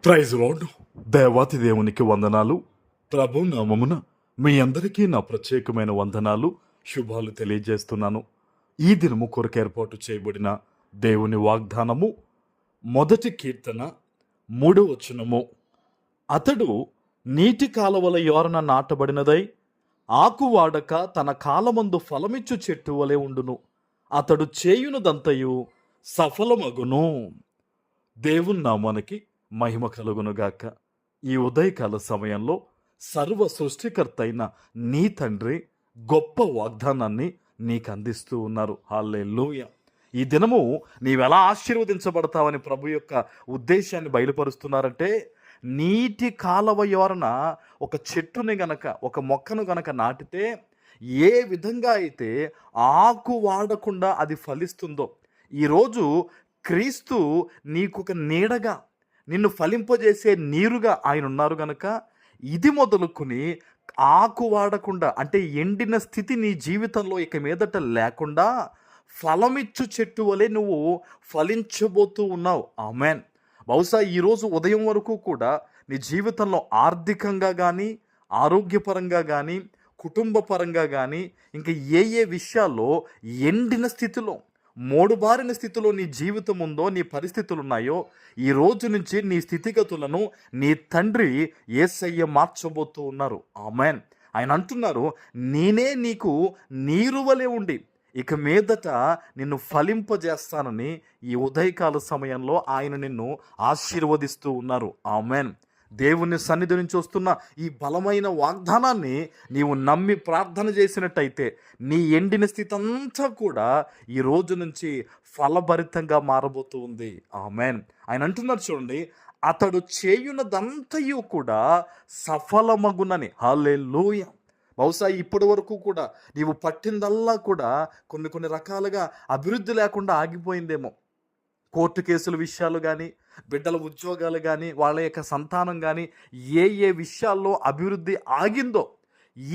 Praise lord. దేవాతి దేవునికి వందనాలు. ప్రభు నామమున మీ అందరికీ నా ప్రత్యేకమైన వందనాలు, శుభాలు తెలియజేస్తున్నాను. ఈ దినము కొరకు ఏర్పాటు చేయబడిన దేవుని వాగ్దానము 1 కీర్తన 3వ వచనము. అతడు నీటి కాలవల యోరన నాటబడినదై ఆకు వాడక తన కాలమందు ఫలమిచ్చు చెట్టు వలె ఉండును. అతడు చేయునదంతయు సఫలమగును. దేవుని నామానికి మహిమ కలుగునుగాక. ఈ ఉదయకాల సమయంలో సర్వ సృష్టికర్త అయిన నీ తండ్రి గొప్ప వాగ్దానాన్ని నీకు అందిస్తూ ఉన్నారు. హల్లెలూయా. ఈ దినము నీవెలా ఆశీర్వదించబడతావని ప్రభు యొక్క ఉద్దేశాన్ని బయలుపరుస్తున్నారంటే, నీటి కాలవ యోరన ఒక చెట్టుని గనక, ఒక మొక్కను గనక నాటితే ఏ విధంగా అయితే ఆకు వాడకుండా అది ఫలిస్తుందో, ఈరోజు క్రీస్తు నీకొక నీడగా, నిన్ను ఫలింపజేసే నీరుగా ఆయన ఉన్నారు గనక, ఇది మొదలుకొని ఆకు వాడకుండా, అంటే ఎండిన స్థితి నీ జీవితంలో ఇక మీదట లేకుండా ఫలమిచ్చు చెట్టు వలె నువ్వు ఫలించబోతూ ఉన్నావు. ఆమెన్. బహుశా ఈరోజు ఉదయం వరకు కూడా నీ జీవితంలో ఆర్థికంగా కానీ, ఆరోగ్యపరంగా కానీ, కుటుంబ పరంగా కానీ, ఇంకా ఏ విషయాల్లో ఎండిన స్థితిలో, మోడుబారిన స్థితిలో నీ జీవితం ఉందో, నీ పరిస్థితులు ఉన్నాయో, ఈ రోజు నుంచి నీ స్థితిగతులను నీ తండ్రి యేసయ్య మార్చబోతూ ఉన్నారు. ఆమెన్. ఆయన అంటున్నారు, నేనే నీకు నీరు వలె ఉండి ఇక మీదట నిన్ను ఫలింపజేస్తానని ఈ ఉదయకాల సమయంలో ఆయన నిన్ను ఆశీర్వదిస్తూ ఉన్నారు. ఆమెన్. దేవుని సన్నిధి నుంచి వస్తున్న ఈ బలమైన వాగ్దానాన్ని నీవు నమ్మి ప్రార్థన చేసినట్టయితే నీ ఎండిన స్థితి అంతా కూడా ఈ రోజు నుంచి ఫలభరితంగా మారబోతూ ఉంది. ఆమెన్. ఆయన అంటున్నారు చూడండి, అతడు చేయునదంతయు కూడా సఫలమగునని. హల్లెలూయా. బహుశా ఇప్పటి వరకు కూడా నీవు పట్టిందల్లా కూడా కొన్ని రకాలుగా అభివృద్ధి లేకుండా ఆగిపోయిందేమో. కోర్టు కేసుల విషయాలు కానీ, బిడ్డల ఉద్యోగాలు కానీ, వాళ్ళ యొక్క సంతానం కానీ, ఏ విషయాల్లో అభివృద్ధి ఆగిందో,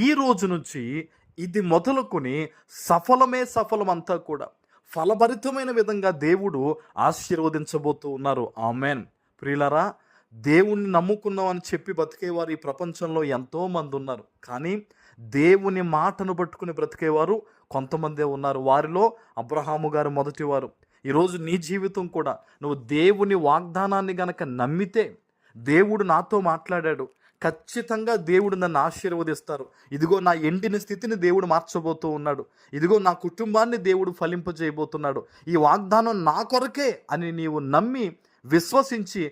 ఈ రోజు నుంచి ఇది మొదలుకొని సఫలమంతా కూడా ఫలభరితమైన విధంగా దేవుడు ఆశీర్వదించబోతూ ఉన్నారు. ఆమెన్. ప్రియులారా, దేవుణ్ణి నమ్ముకున్నామని చెప్పి బ్రతికేవారు ఈ ప్రపంచంలో ఎంతోమంది ఉన్నారు. కానీ దేవుని మాటను పట్టుకుని బ్రతికేవారు కొంతమందే ఉన్నారు. వారిలో అబ్రహాము గారు మొదటివారు. ఈరోజు నీ జీవితం కూడా నువ్వు దేవుని వాగ్దానాన్ని గనక నమ్మితే, దేవుడు నాతో మాట్లాడాడు, ఖచ్చితంగా దేవుడు నన్ను ఆశీర్వదిస్తారు, ఇదిగో నా ఎండిన స్థితిని దేవుడు మార్చబోతూ ఉన్నాడు, ఇదిగో నా కుటుంబాన్ని దేవుడు ఫలింపజేయబోతున్నాడు, ఈ వాగ్దానం నా కొరకే అని నీవు నమ్మి విశ్వసించి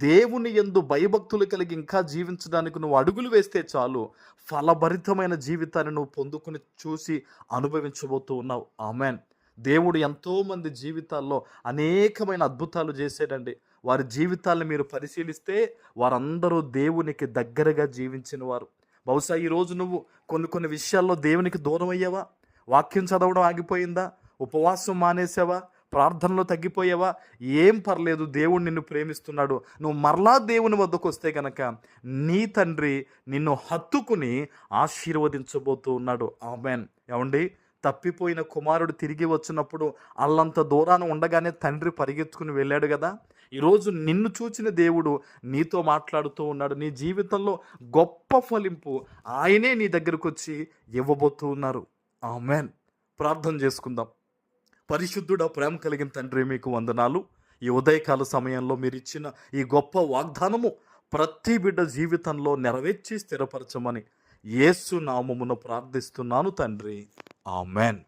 దేవుని యందు భయభక్తులు కలిగి ఇంకా జీవించడానికి నువ్వు అడుగులు వేస్తే చాలు, ఫలభరితమైన జీవితాన్ని నువ్వు పొందుకుని చూసి అనుభవించబోతూ ఉన్నావు. ఆమెన్. దేవుడు ఎంతోమంది జీవితాల్లో అనేకమైన అద్భుతాలు చేశాడండి. వారి జీవితాలను మీరు పరిశీలిస్తే వారందరూ దేవునికి దగ్గరగా జీవించిన వారు. బహుశా ఈరోజు నువ్వు కొన్ని విషయాల్లో దేవునికి దూరం అయ్యావా? వాక్యం చదవడం ఆగిపోయిందా? ఉపవాసం మానేసావా? ప్రార్థనలో తగ్గిపోయావా? ఏం పర్లేదు, దేవుడు నిన్ను ప్రేమిస్తున్నాడు. నువ్వు మరలా దేవుని వద్దకు వస్తే కనుక నీ తండ్రి నిన్ను హత్తుకుని ఆశీర్వదించబోతూ ఉన్నాడు. ఆమెన్. ఏమండి, తప్పిపోయిన కుమారుడు తిరిగి వచ్చినప్పుడు అల్లంత దూరాన ఉండగానే తండ్రి పరిగెత్తుకుని వెళ్ళాడు కదా. ఈరోజు నిన్ను చూచిన దేవుడు నీతో మాట్లాడుతూ ఉన్నాడు. నీ జీవితంలో గొప్ప ఫలింపు ఆయనే నీ దగ్గరకు వచ్చి ఇవ్వబోతూ ఉన్నారు. ఆమెన్. ప్రార్థన చేసుకుందాం. పరిశుద్ధుడా, ప్రేమ కలిగిన తండ్రి, మీకు వందనాలు. ఈ ఉదయకాల సమయంలో మీరు ఇచ్చిన ఈ గొప్ప వాగ్దానము ప్రతి బిడ్డ జీవితంలో నెరవేర్చి స్థిరపరచమని యేసు నామమున ప్రార్థిస్తున్నాను తండ్రి. ఆమెన్.